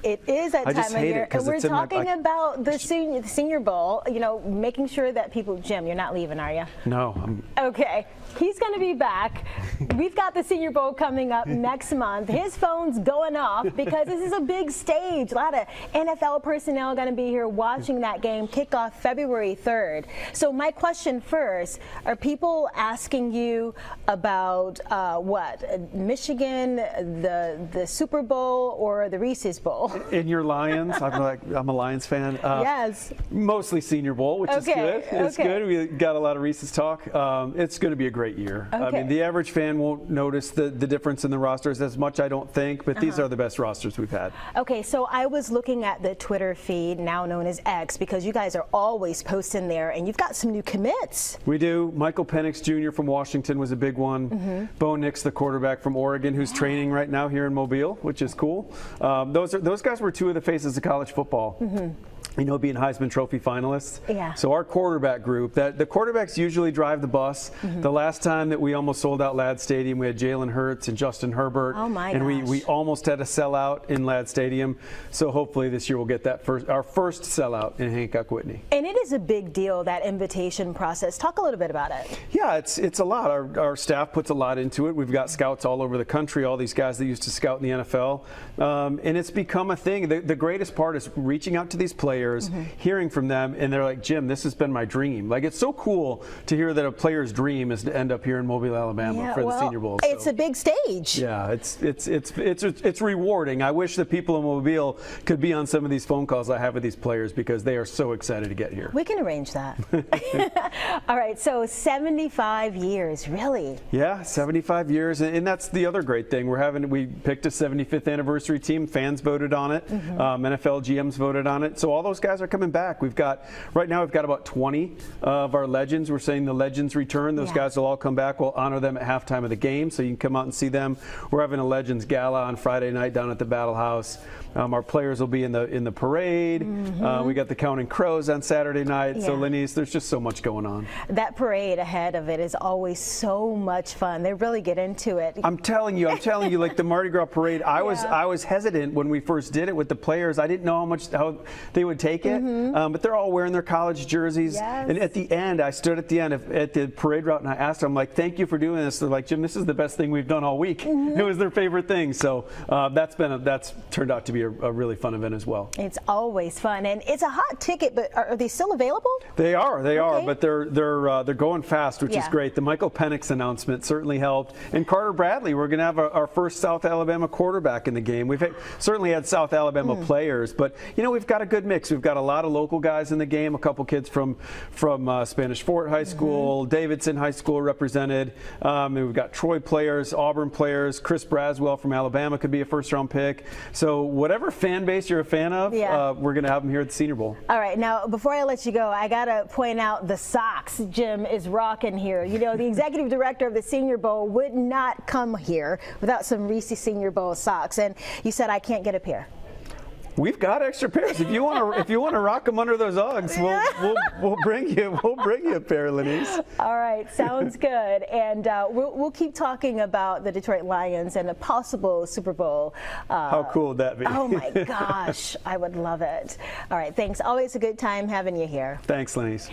It is that time of year, and we're talking about the Senior Bowl, you know, making sure that people, Jim, you're not leaving, are you? No. Okay, he's going to be back. We've got the Senior Bowl coming up next month. His phone's going off because this is a big stage. A lot of NFL personnel going to be here watching that game kick off February 3rd. So my question first, are people asking you about what? Michigan, the Super Bowl, or the Reese's Bowl? In your Lions, I'm a Lions fan. Yes. Mostly Senior Bowl, which is good. It's good. We got a lot of Reese's talk. It's going to be a great year. I mean, the average fan won't notice the difference in the rosters as much, I don't think, but these are the best rosters we've had. Okay, so I was looking at the Twitter feed, now known as X, because you guys are always posting there, and you've got some new commits. We do. Michael Penix Jr. from Washington was a big one. Bo Nix, the quarterback from Oregon, who's training right now here in Mobile, which is cool. Those guys were two of the faces of college football. You know, being Heisman Trophy finalists. Yeah. So our quarterback group, the quarterbacks usually drive the bus. The last time that we almost sold out Ladd Stadium, we had Jalen Hurts and Justin Herbert. Oh my and gosh. we almost had a sellout in Ladd Stadium. So hopefully this year we'll get that our first sellout in Hancock Whitney. And it is a big deal, that invitation process. Talk a little bit about it. Yeah, it's a lot. Our staff puts a lot into it. We've got scouts all over the country, all these guys that used to scout in the NFL. And it's become a thing. The greatest part is reaching out to these players, hearing from them, and they're like, Jim, this has been my dream. Like, it's so cool to hear that a player's dream is to end up here in Mobile, Alabama for the Senior Bowl. So, it's a big stage. Yeah, it's rewarding. I wish that people in Mobile could be on some of these phone calls I have with these players because they are so excited to get here. We can arrange that. All right, so 75 years, really? Yeah, 75 years, and that's the other great thing. We picked a 75th anniversary team. Fans voted on it. NFL GMs voted on it. So all those guys are coming back. Right now we've got about 20 of our legends. We're saying the legends return. Those guys will all come back. We'll honor them at halftime of the game, so you can come out and see them. We're having a Legends Gala on Friday night down at the Battle House. Our players will be in the parade. We got the Counting Crows on Saturday night. So Lenise, there's just so much going on. That parade ahead of it is always so much fun. They really get into it. I'm telling you, like the Mardi Gras parade, I was hesitant when we first did it with the players. I didn't know how they would take it, but they're all wearing their college jerseys. And at the end, I stood at the end at the parade route and I asked them, I'm like, thank you for doing this. They're like, Jim, this is the best thing we've done all week. It was their favorite thing. So that's turned out to be a really fun event as well. It's always fun, and it's a hot ticket. But are they still available? They are, but they're going fast, which is great. The Michael Penix announcement certainly helped, and Carter Bradley. We're going to have our first South Alabama quarterback in the game. We've certainly had South Alabama players, but you know, we've got a good mix. We've got a lot of local guys in the game. A couple kids from Spanish Fort High School, Davidson High School represented. And we've got Troy players, Auburn players. Chris Braswell from Alabama could be a first-round pick. So whatever fan base you're a fan of, we're going to have them here at the Senior Bowl. All right, now before I let you go, I got to point out the socks Jim is rocking here. You know, the executive director of the Senior Bowl would not come here without some Reese's Senior Bowl socks, and you said I can't get a pair. We've got extra pairs. If you want to rock them under those Uggs, we'll bring you a pair, Lenise. All right, sounds good. And we'll keep talking about the Detroit Lions and a possible Super Bowl. How cool would that be? Oh my gosh, I would love it. All right, thanks. Always a good time having you here. Thanks, Lenise.